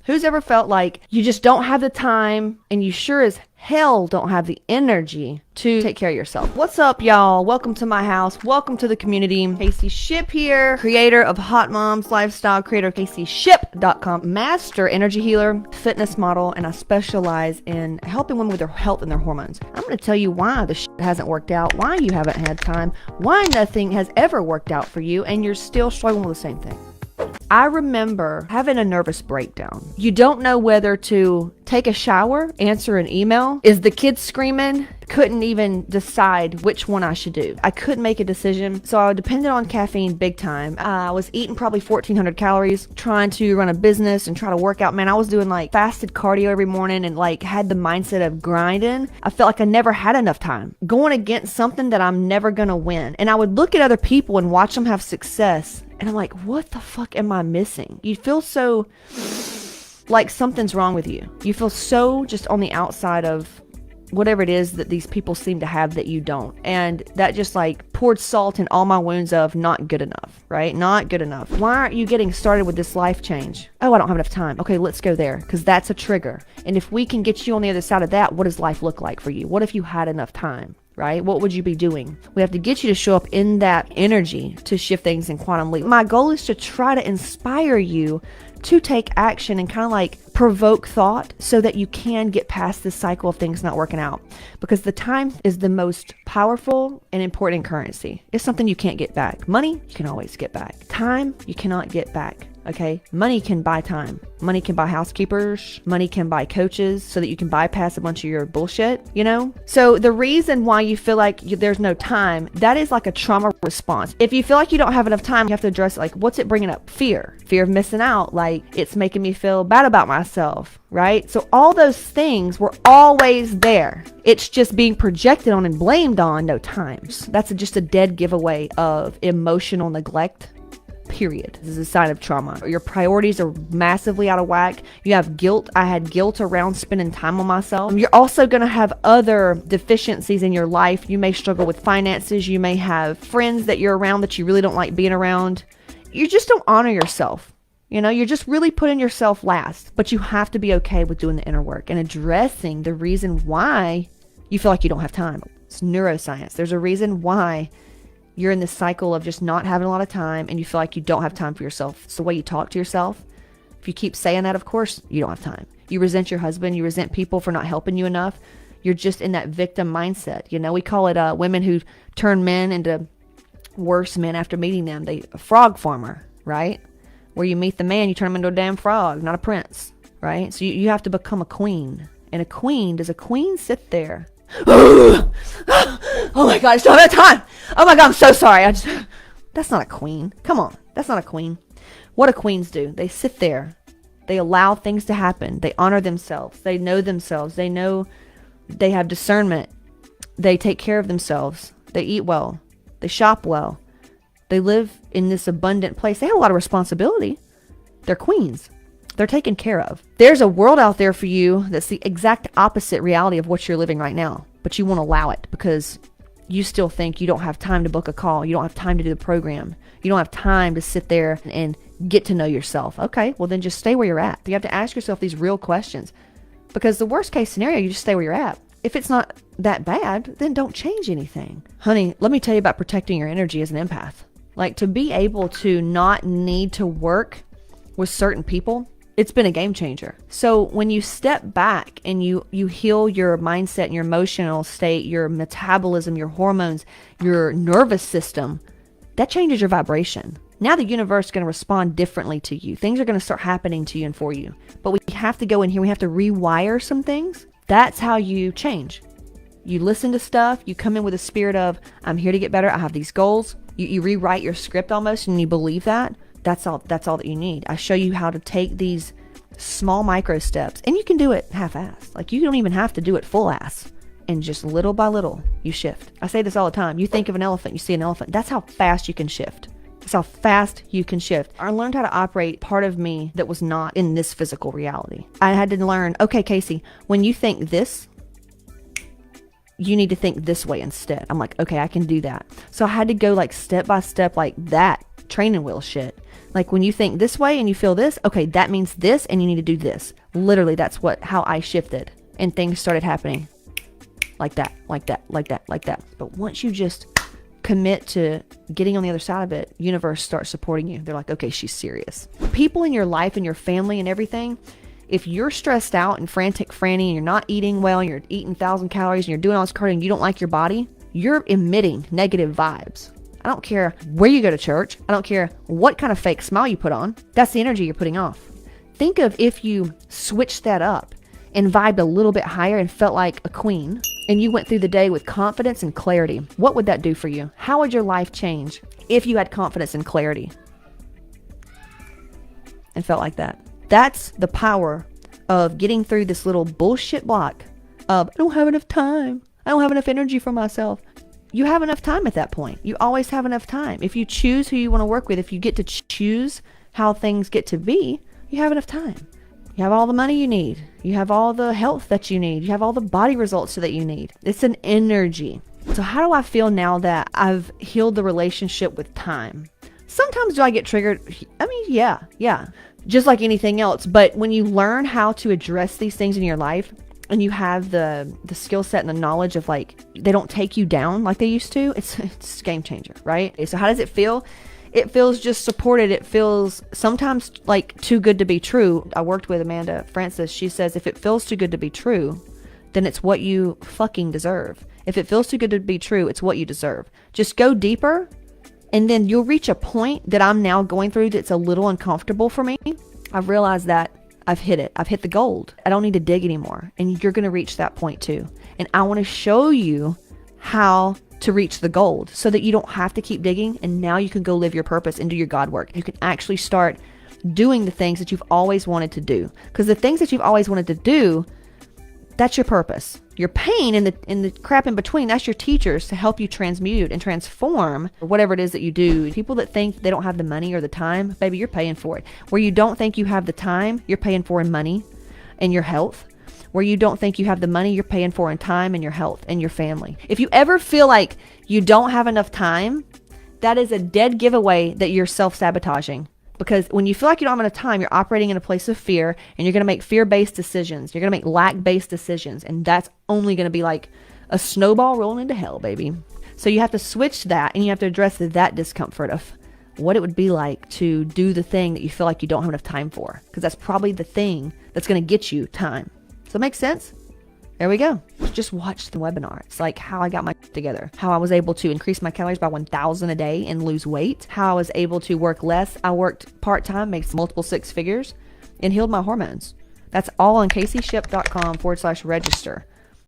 Who's ever felt like you just don't have the time and you sure as hell don't have the energy to take care of yourself? What's up, y'all? Welcome to my house. Welcome to the community. Casey Ship here, creator of Hot Moms Lifestyle, creator of CaseyShip.com, master energy healer, fitness model, and I specialize in helping women with their health and their hormones. I'm going to tell you why the shit hasn't worked out, why you haven't had time, why nothing has ever worked out for you, and you're still struggling with the same thing. I remember having a nervous breakdown. You don't know whether to take a shower, answer an email. Is the kid screaming? Couldn't even decide which one I should do. I couldn't make a decision. So I depended on caffeine big time. I was eating probably 1,400 calories, trying to run a business and try to work out. Man, I was doing like fasted cardio every morning and like had the mindset of grinding. I felt like I never had enough time going against something that I'm never going to win. And I would look at other people and watch them have success. And I'm like, what the fuck am I missing? You feel so like something's wrong with you. You feel so just on the outside of whatever it is that these people seem to have that you don't. And that just like poured salt in all my wounds of not good enough, right? Not good enough. Why aren't you getting started with this life change? Oh, I don't have enough time. Okay, let's go there because that's a trigger. And if we can get you on the other side of that, what does life look like for you? What if you had enough time? Right? What would you be doing? We have to get you to show up in that energy to shift things in quantum leap. My goal is to try to inspire you to take action and kind of like provoke thought so that you can get past this cycle of things not working out. Because the time is the most powerful and important currency. It's something you can't get back. Money, you can always get back. Time, you cannot get back. Okay, money can buy time. Money can buy housekeepers. Money can buy coaches so that you can bypass a bunch of your bullshit, you know? So the reason why you feel like there's no time, that is like a trauma response. If you feel like you don't have enough time, you have to address it like, what's it bringing up? Fear of missing out. Like it's making me feel bad about myself, right? So all those things were always there. It's just being projected on and blamed on no times. That's just a dead giveaway of emotional neglect. Period. This is a sign of trauma. Your priorities are massively out of whack. You have guilt. I had guilt around spending time on myself. You're also going to have other deficiencies in your life. You may struggle with finances. You may have friends that you're around that you really don't like being around. You just don't honor yourself. You know, you're just really putting yourself last. But you have to be okay with doing the inner work and addressing the reason why you feel like you don't have time. It's neuroscience. There's a reason why you're in this cycle of just not having a lot of time and you feel like you don't have time for yourself. It's the way you talk to yourself. If you keep saying that, of course, you don't have time. You resent your husband. You resent people for not helping you enough. You're just in that victim mindset. You know, we call it women who turn men into worse men after meeting them. A frog farmer, right? Where you meet the man, you turn him into a damn frog, not a prince, right? So you have to become a queen. And does a queen sit there? Oh my God, I still have time. Oh my God, I'm so sorry. That's not a queen. Come on. That's not a queen. What do queens do? They sit there. They allow things to happen. They honor themselves. They know themselves. They know they have discernment. They take care of themselves. They eat well. They shop well. They live in this abundant place. They have a lot of responsibility. They're queens. They're taken care of. There's a world out there for you that's the exact opposite reality of what you're living right now, but you won't allow it because you still think you don't have time to book a call. You don't have time to do the program. You don't have time to sit there and get to know yourself. Okay, well then just stay where you're at. You have to ask yourself these real questions because the worst case scenario, you just stay where you're at. If it's not that bad, then don't change anything. Honey, let me tell you about protecting your energy as an empath. Like to be able to not need to work with certain people, it's been a game changer. So when you step back and you heal your mindset and your emotional state, your metabolism, your hormones, your nervous system, that changes your vibration. Now the universe is going to respond differently to you. Things are going to start happening to you and for you. But we have to go in here. We have to rewire some things. That's how you change. You listen to stuff. You come in with a spirit of, I'm here to get better. I have these goals. You rewrite your script almost and you believe that. That's all that you need. I show you how to take these small micro steps and you can do it half-assed. Like you don't even have to do it full-ass. And just little by little, you shift. I say this all the time. You think of an elephant, you see an elephant. That's how fast you can shift. That's how fast you can shift. I learned how to operate part of me that was not in this physical reality. I had to learn, okay, Casey, when you think this, you need to think this way instead. I'm like, okay, I can do that. So I had to go like step by step like that training wheel shit Like when you think this way and you feel this, okay, that means this and you need to do this. Literally, that's how I shifted, and things started happening like that, like that, like that, like that. But once you just commit to getting on the other side of it, universe starts supporting you. They're like, okay, she's serious. People in your life and your family and everything, if you're stressed out and frantic franny and you're not eating well and you're eating 1,000 calories and you're doing all this cardio and you don't like your body, you're emitting negative vibes. I don't care where you go to church. I don't care what kind of fake smile you put on. That's the energy you're putting off. Think of if you switched that up and vibed a little bit higher and felt like a queen, and you went through the day with confidence and clarity. What would that do for you? How would your life change if you had confidence and clarity and felt like that? That's the power of getting through this little bullshit block of, I don't have enough time. I don't have enough energy for myself. You have enough time at that point. You always have enough time. If you choose who you want to work with, if you get to choose how things get to be, you have enough time. You have all the money you need. You have all the health that you need. You have all the body results that you need. It's an energy. So how do I feel now that I've healed the relationship with time? Sometimes do I get triggered? I mean, yeah. Just like anything else. But when you learn how to address these things in your life, and you have the skill set and the knowledge of, like, they don't take you down like they used to, it's a game changer, right? So how does it feel? It feels just supported. It feels sometimes like too good to be true. I worked with Amanda Francis. She says, if it feels too good to be true, then it's what you fucking deserve. If it feels too good to be true, it's what you deserve. Just go deeper, and then you'll reach a point that I'm now going through that's a little uncomfortable for me. I've realized that I've hit it. I've hit the gold. I don't need to dig anymore. And you're going to reach that point too. And I want to show you how to reach the gold so that you don't have to keep digging, and now you can go live your purpose and do your God work. You can actually start doing the things that you've always wanted to do, because the things that you've always wanted to do, that's your purpose. Your pain and the crap in between, that's your teachers to help you transmute and transform whatever it is that you do. People that think they don't have the money or the time, baby, you're paying for it. Where you don't think you have the time, you're paying for in money and your health. Where you don't think you have the money, you're paying for in time and your health and your family. If you ever feel like you don't have enough time, that is a dead giveaway that you're self-sabotaging. Because when you feel like you don't have enough time, you're operating in a place of fear, and you're going to make fear-based decisions. You're going to make lack-based decisions, and that's only going to be like a snowball rolling into hell, baby. So you have to switch that, and you have to address that discomfort of what it would be like to do the thing that you feel like you don't have enough time for, because that's probably the thing that's going to get you time. So it makes sense? There we go. Just watch the webinar. It's like how I got my together, how I was able to increase my calories by 1,000 a day and lose weight, how I was able to work less. I worked part-time, makes multiple six figures, and healed my hormones. That's all on CaseyShip.com/register.